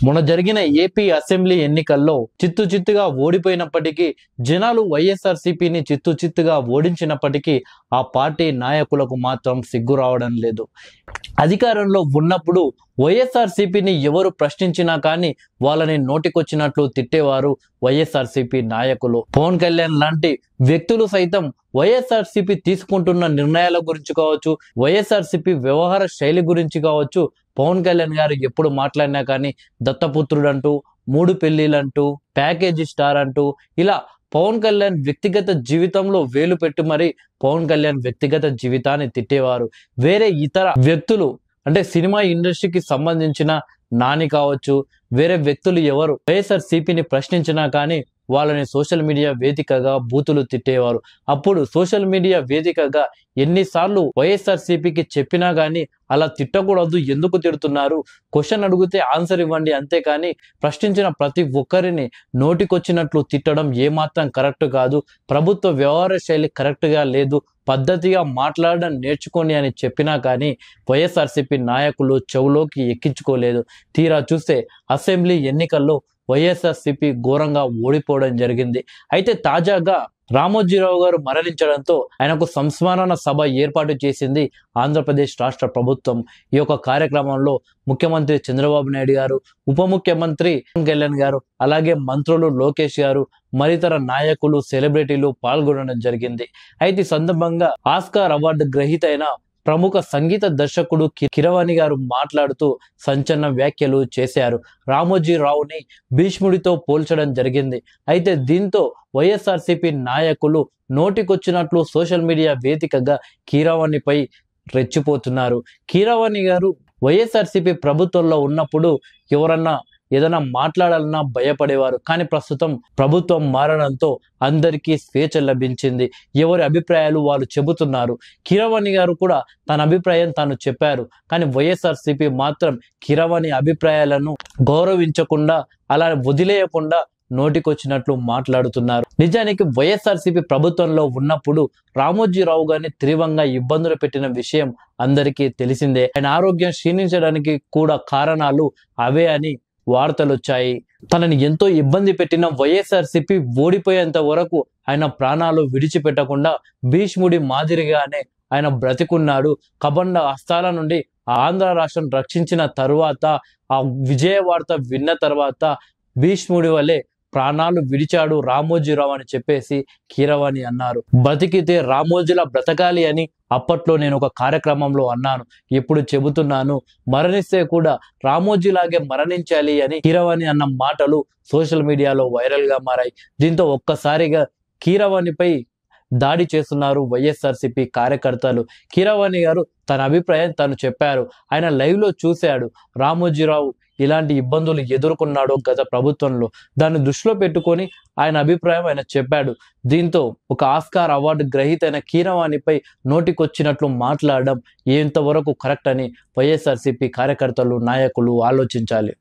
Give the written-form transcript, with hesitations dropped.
మొన్న జరిగిన AP assembly ఎన్నికల్లో చిత్తుగా ఓడిపోయినప్పటికీ జనాలు వైఎస్ఆర్సీపీని చిత్తుగా ఓడించినప్పటికీ ఆ పార్టీ నాయకులకు మాత్రం సిగ్గు రావడం లేదు. అధికారంలో ఉన్నప్పుడు వైఎస్ఆర్సీపీని ఎవరు ప్రశ్నించినా కానీ వాళ్ళని నోటికొచ్చినట్లు తిట్టేవారు వైఎస్ఆర్సీపీ నాయకులు. పవన్ కళ్యాణ్ లాంటి వ్యక్తులు సైతం వైఎస్ఆర్సీపీ తీసుకుంటున్న నిర్ణయాల గురించి కావచ్చు, వైఎస్ఆర్సీపీ వ్యవహార శైలి గురించి కావచ్చు, పవన్ కళ్యాణ్ గారు ఎప్పుడు మాట్లాడినా కానీ దత్తపుత్రుడు అంటూ, 3 పెళ్లిలంటూ, ప్యాకేజీ స్టార్ అంటూ ఇలా పవన్ కళ్యాణ్ వ్యక్తిగత జీవితంలో వేలు పెట్టి మరి పవన్ కళ్యాణ్ వ్యక్తిగత జీవితాన్ని తిట్టేవారు. వేరే ఇతర వ్యక్తులు అంటే సినిమా ఇండస్ట్రీకి సంబంధించిన నాని కావచ్చు, వేరే వ్యక్తులు ఎవరు వైఎస్ఆర్సీపీని ప్రశ్నించినా కానీ వాళ్ళని సోషల్ మీడియా వేదికగా బూతులు తిట్టేవారు. అప్పుడు సోషల్ మీడియా వేదికగా ఎన్నిసార్లు వైఎస్ఆర్సీపీకి చెప్పినా కానీ అలా తిట్టకూడదు, ఎందుకు తిడుతున్నారు, క్వశ్చన్ అడిగితే ఆన్సర్ ఇవ్వండి, అంతేకాని ప్రశ్నించిన ప్రతి ఒక్కరిని నోటికొచ్చినట్లు తిట్టడం ఏమాత్రం కరెక్ట్ కాదు, ప్రభుత్వ వ్యవహార శైలి కరెక్ట్ గా లేదు, పద్ధతిగా మాట్లాడడం నేర్చుకోండి అని చెప్పినా కానీ వైఎస్ఆర్సీపీ నాయకులు చెవులోకి ఎక్కించుకోలేదు. తీరా చూస్తే అసెంబ్లీ ఎన్నికల్లో వైఎస్ఆర్సీపీ ఘోరంగా ఓడిపోవడం జరిగింది. అయితే తాజాగా రామోజీరావు గారు మరణించడంతో ఆయనకు సంస్మరణ సభ ఏర్పాటు చేసింది ఆంధ్రప్రదేశ్ రాష్ట్ర ప్రభుత్వం. ఈ యొక్క కార్యక్రమంలో ముఖ్యమంత్రి చంద్రబాబు నాయుడు గారు, ఉప ముఖ్యమంత్రి పవన్ కళ్యాణ్ గారు, అలాగే మంత్రులు లోకేష్ గారు, మరితర నాయకులు, సెలబ్రిటీలు పాల్గొనడం జరిగింది. అయితే ఈ సందర్భంగా ఆస్కార్ అవార్డు గ్రహీత అయిన ప్రముఖ సంగీత దర్శకుడు కీరవాణి గారు మాట్లాడుతూ సంచలన వ్యాఖ్యలు చేశారు. రామోజీరావుని భీష్ముడితో పోల్చడం జరిగింది. అయితే దీంతో వైఎస్ఆర్సీపీ నాయకులు నోటికొచ్చినట్లు సోషల్ మీడియా వేదికగా కీరవాణిపై రెచ్చిపోతున్నారు. కీరవాణి గారు వైఎస్ఆర్సీపీ ప్రభుత్వంలో ఉన్నప్పుడు ఎవరన్నా ఏదైనా మాట్లాడాలన్నా భయపడేవారు. కానీ ప్రస్తుతం ప్రభుత్వం మారడంతో అందరికీ స్వేచ్ఛ లభించింది. ఎవరి అభిప్రాయాలు వాళ్ళు చెబుతున్నారు. కీరవాణి గారు కూడా తన అభిప్రాయం తాను చెప్పారు. కానీ వైఎస్ఆర్సీపీ మాత్రం కీరవాణి అభిప్రాయాలను గౌరవించకుండా, అలా వదిలేయకుండా నోటికొచ్చినట్లు మాట్లాడుతున్నారు. నిజానికి వైఎస్ఆర్సీపీ ప్రభుత్వంలో ఉన్నప్పుడు రామోజీరావు గారిని తీవ్రంగా ఇబ్బందులు పెట్టిన విషయం అందరికీ తెలిసిందే. ఆయన ఆరోగ్యం క్షీణించడానికి కూడా కారణాలు అవే అని వార్తలు వచ్చాయి. తనని ఎంతో ఇబ్బంది పెట్టిన వైఎస్ఆర్సీపీ ఓడిపోయేంత వరకు ఆయన ప్రాణాలు విడిచిపెట్టకుండా భీష్ముడి మాదిరిగానే ఆయన బ్రతికున్నాడు. కబండ హస్తాల నుండి ఆంధ్ర రాష్ట్రం రక్షించిన తరువాత, ఆ విజయ వార్త విన్న తర్వాత భీష్ముడి వలె ప్రాణాలు విడిచాడు రామోజీరావు అని చెప్పేసి కీరవాణి అన్నారు. బ్రతికితే రామోజీలా బ్రతకాలి అని అప్పట్లో నేను ఒక కార్యక్రమంలో అన్నాను. ఇప్పుడు చెబుతున్నాను, మరణిస్తే కూడా రామోజీలాగే మరణించాలి అని కీరవాణి అన్న మాటలు సోషల్ మీడియాలో వైరల్ గా మారాయి. దీంతో ఒక్కసారిగా కీరవాణిపై దాడి చేస్తున్నారు వైఎస్ఆర్సీపీ కార్యకర్తలు. కీరవాణి గారు తన అభిప్రాయం తను చెప్పారు. ఆయన లైవ్ లో చూశాడు రామోజీరావు ఇలాంటి ఇబ్బందులు ఎదుర్కొన్నాడు గత ప్రభుత్వంలో. దాన్ని దృష్టిలో పెట్టుకొని ఆయన అభిప్రాయం ఆయన చెప్పాడు. దీంతో ఒక ఆస్కార్ అవార్డు గ్రహీత అయిన కీరవాణిపై నోటికొచ్చినట్లు మాట్లాడడం ఎంతవరకు కరెక్ట్ అని వైఎస్ఆర్సీపీ కార్యకర్తలు, నాయకులు ఆలోచించాలి.